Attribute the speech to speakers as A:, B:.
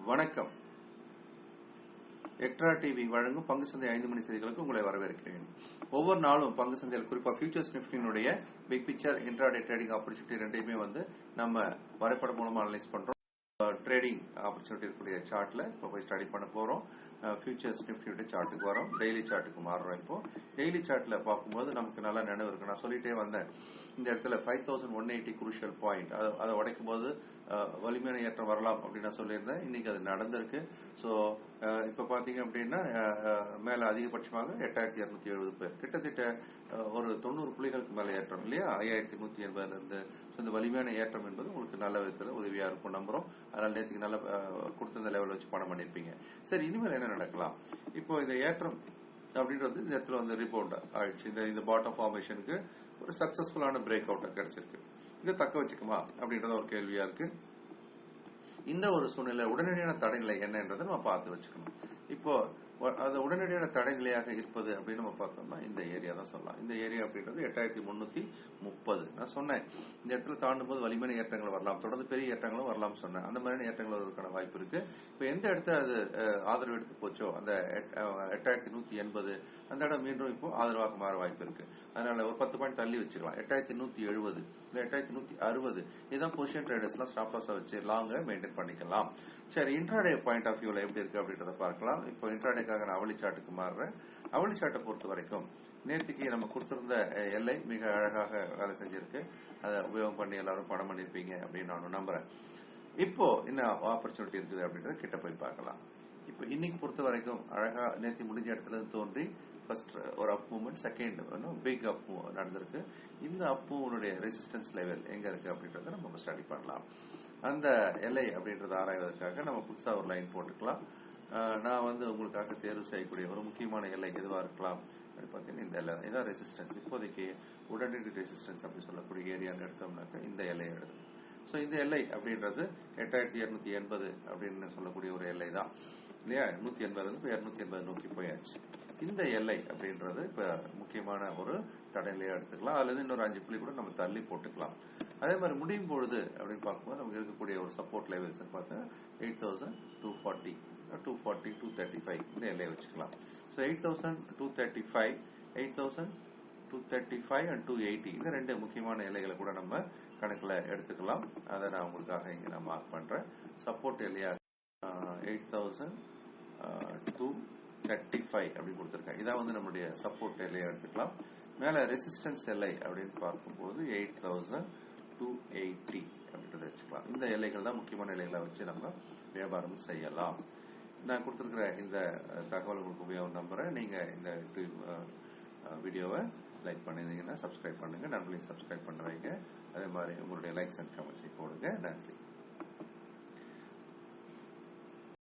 A: வணக்கம். Extra TV வழங்கும் பங்கு சந்தை 5 மணி செய்திகளுக்கு உங்களை வரவேற்கிறேன். ஒவ்வொரு நாளும் பங்கு சந்தையில் குறிப்பா ஃபியூச்சர்ஸ் நிஃப்டியினுடைய big picture intraday trading opportunity ரெண்டையுமே நம்ம வரைபடம் மூலமா அனலைஸ் பண்றோம். ட்ரேடிங் ஆப்பர்ச்சுனிட்டி இருக்கக்கூடிய சார்ட்ல இப்போ போய் ஸ்டடி பண்ண போறோம். ஃபியூச்சர்ஸ் நிஃப்டியுடைய சார்ட்டுக்கு வரோம். டெய்லி சார்ட்டுக்கு மாறுறோம். இப்போ டெய்லி சார்ட்ல பார்க்கும்போது நமக்கு நல்ல நினைவு இருக்கு. நான் சொல்லிட்டே வந்தேன், இந்த இடத்துல 5180 குரூஷியல் பாயிண்ட், அதை உடைக்கும் போது வலிமையான ஏற்றம் வரலாம் அப்படின்னு நான் சொல்லியிருந்தேன். இன்னைக்கு அது நடந்திருக்கு. ஸோ இப்ப பாத்தீங்க அப்படின்னா மேல அதிகபட்சமாக 8270 பேர், கிட்டத்தட்ட ஒரு 90 புள்ளிகளுக்கு மேல ஏற்றம் இல்லையா, 5180 இருந்து. இந்த வலிமையான ஏற்றம் என்பது உங்களுக்கு நல்ல விதத்துல உதவியா இருக்கும் நம்புறோம். அதனால நேற்றுக்கு நல்ல கொடுத்த லெவல் வச்சு பணம் பண்ணிருப்பீங்க. சரி, இனிமேல் என்ன நடக்கலாம்? இப்போ இந்த ஏற்றம் அப்படின்றது இந்த இடத்துல ரீபவுண்ட் ஆயிடுச்சு. இந்த பாட்டம் ஃபார்மேஷனுக்கு ஒரு சக்சஸ்ஃபுல்லான பிரேக் அவுட் கிடைச்சிருக்கு. இதை தக்க வச்சுக்குமா அப்படின்றத ஒரு கேள்வியா இருக்கு. இந்த ஒரு சூழ்நிலை உடனடியான தடைநிலை என்னன்றதை நம்ம பார்த்து வச்சுக்கணும். இப்போ அது உடனடியான தடைநிலையாக இருப்பது அப்படின்னு நம்ம பார்த்தோம்னா இந்த ஏரியா தான் சொல்லலாம். இந்த ஏரியா அப்படின்றது 8330. நான் சொன்னேன், இந்த இடத்துல தாண்டும் போது வலிமையான ஏற்றங்கள் வரலாம், தொடர்ந்து பெரிய ஏற்றங்களும் வரலாம் சொன்னேன். அந்த மாதிரியான ஏற்றங்கள் வருவதற்கான வாய்ப்பு இருக்கு. இப்போ எந்த இடத்துல அது ஆதரவு எடுத்து போச்சோ அந்த 8180 அந்த இடம் மீண்டும் இப்போ ஆதரவாக மாற வாய்ப்பு இருக்கு. அதனால ஒரு 10 பாயிண்ட் தள்ளி வச்சுக்கலாம். 8170 இல்ல 8160 இதுதான் பொசிஷன் ட்ரேடர்ஸ் எல்லாம் ஸ்டாப் லாஸ் வச்சு லாங்க மெயின்டைன் பண்ணிக்கலாம். சரி, இன்ட்ராடே பாயிண்ட் ஆஃப் வியூல எப்படி இருக்கு அப்படின்றத பார்க்கலாம். இப்போ இன்ட்ராடேக்காக நான் அவளி சார்ட்டுக்கு மாறுறேன். அவளி சார்ட்டை பொறுத்த வரைக்கும் நேற்றுக்கு நம்ம கொடுத்திருந்த எல்லை மிக அழகாக வேலை செஞ்சிருக்கு. அதை உபயோகம் பண்ணி எல்லாரும் பணம் பண்ணிருப்பீங்க அப்படின்னு நான் நம்புறேன். இப்போ என்ன ஆப்பர்ச்சுனிட்டி இருக்குது அப்படின்றத கிட்ட போய் பார்க்கலாம். இப்போ இன்னைக்கு பொறுத்த வரைக்கும் அழகா நேற்று முடிஞ்ச இடத்துல இருந்து தோன்றி ஃபர்ஸ்ட் ஒரு up movement, second big up move நடந்திருக்கு. இந்த அப் மூவனுடைய ரெசிஸ்டன்ஸ் லெவல் எங்க இருக்கு அப்படின்றத நம்ம ஸ்டடி பண்ணலாம். அந்த எல்லை அப்படின்றத ஆராய்வதற்காக நம்ம புதுசா ஒரு லைன் போட்டுக்கலாம். நான் உங்களுக்காக தேர்வு செய்யக்கூடிய ஒரு முக்கியமான எல்லை எதுவா இருக்கலாம் அப்படின்னு பார்த்தீங்கன்னா இந்த எல்லை இதான் ரெசிஸ்டன்ஸ். இப்போதைக்கு உடனடி ரெசிஸ்டன்ஸ் அப்படி சொல்லக்கூடிய ஏரியான்னு எடுத்தோம்னாக்க இந்த எல்லையை எடுக்கணும். ஸோ இந்த எல்லை அப்படின்றது 8280 அப்படின்னு சொல்லக்கூடிய ஒரு எல்லை தான் இல்லையா. 180 இப்போ 280 நோக்கி போயாச்சு. இந்த எல்லை அப்படின்றது இப்ப முக்கியமான ஒரு தடைநிலையா எடுத்துக்கலாம். அல்லது இன்னொரு 5 புள்ளி கூட நம்ம தள்ளி போட்டுக்கலாம். அதே மாதிரி முடியும் பொழுது அப்படின்னு பார்க்கும்போது நமக்கு இருக்கக்கூடிய ஒரு சப்போர்ட் லெவல்ஸ் பார்த்தா 8240, 240, 235 இந்த எல்லையை வச்சுக்கலாம். ஸோ 8235, 8235 and 280 இந்த ரெண்டு முக்கியமான எல்லைகளை கூட நம்ம கணக்குல எடுத்துக்கலாம். அதை நான் உங்களுக்காக இங்க நான் மார்க் பண்றேன். சப்போர்ட் எல்லையா 8235 அப்படி கொடுத்திருக்கேன். இதான் நம்மளுடைய சப்போர்ட் எல்லையை எடுத்துக்கலாம். மேல ரெசிஸ்டன்ஸ் எல்லை அப்படின்னு பார்க்கும்போது 8280 அப்படின்றத வச்சுக்கலாம். இந்த எல்லைகள் தான் முக்கியமான எல்லைகளை வச்சு நம்ம வியாபாரம் செய்யலாம். நான் கொடுத்திருக்கிற இந்த தகவல் உங்களுக்கு உபயோகம் நம்புறேன். நீங்க இந்த வீடியோவை லைக் பண்ணிருந்தீங்கன்னா சப்ஸ்கிரைப் பண்ணுங்க. நண்பர்களையும் சப்ஸ்கிரைப் பண்ண வைங்க. அதே மாதிரி உங்களுடைய லைக்ஸ் அண்ட் கமெண்ட்ஸை போடுங்க. நன்றி.